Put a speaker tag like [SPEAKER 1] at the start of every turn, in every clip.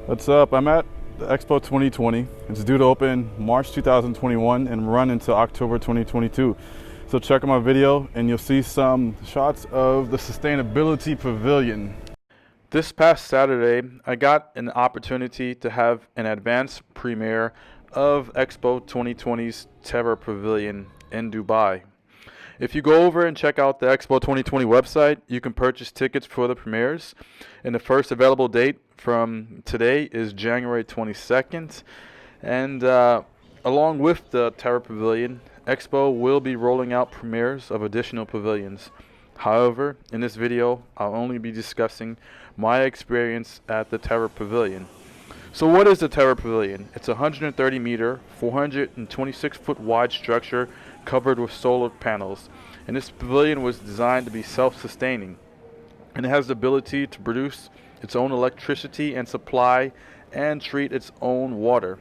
[SPEAKER 1] What's up? I'm at the Expo 2020. It's due to open March 2021 and run until October 2022. So check out my video and you'll see some shots of the Sustainability Pavilion. This past Saturday, I got an opportunity to have an advanced premiere of Expo 2020's Terra Pavilion in Dubai. If you go over and check out the Expo 2020 website, you can purchase tickets for the premieres. And the first available date from today is January 22nd. And along with the Terra Pavilion, Expo will be rolling out premieres of additional pavilions. However, in this video, I'll only be discussing my experience at the Terra Pavilion. So what is the Terra Pavilion? It's a 130 meter, 426 foot wide structure covered with solar panels. And this pavilion was designed to be self-sustaining. And it has the ability to produce its own electricity and supply and treat its own water.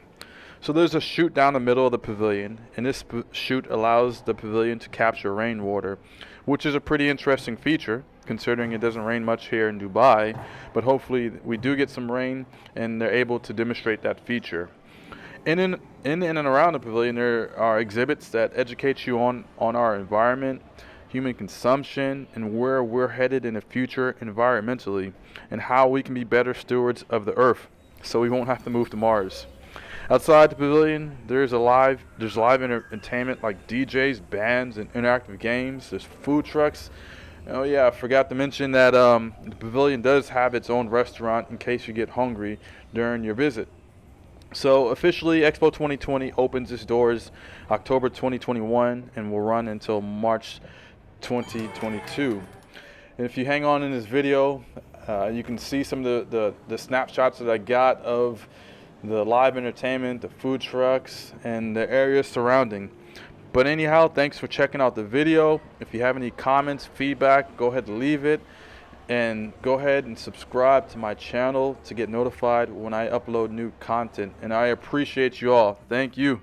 [SPEAKER 1] So there's a chute down the middle of the pavilion, and this chute allows the pavilion to capture rainwater, which is a pretty interesting feature considering it doesn't rain much here in Dubai, but hopefully we do get some rain and they're able to demonstrate that feature. In and around the pavilion there are exhibits that educate you on our environment, human consumption, and where we're headed in the future environmentally, and how we can be better stewards of the earth so we won't have to move to Mars. Outside the pavilion, there's live entertainment like DJs, bands, and interactive games. There's food trucks. Oh yeah, I forgot to mention that the pavilion does have its own restaurant in case you get hungry during your visit. So officially, Expo 2020 opens its doors October 2021 and will run until March 2022. And if you hang on in this video, you can see some of the snapshots that I got of the live entertainment, the food trucks, and the areas surrounding. But anyhow, thanks for checking out the video. If you have any comments, feedback, go ahead and leave it. And go ahead and subscribe to my channel to get notified when I upload new content. And I appreciate you all. Thank you.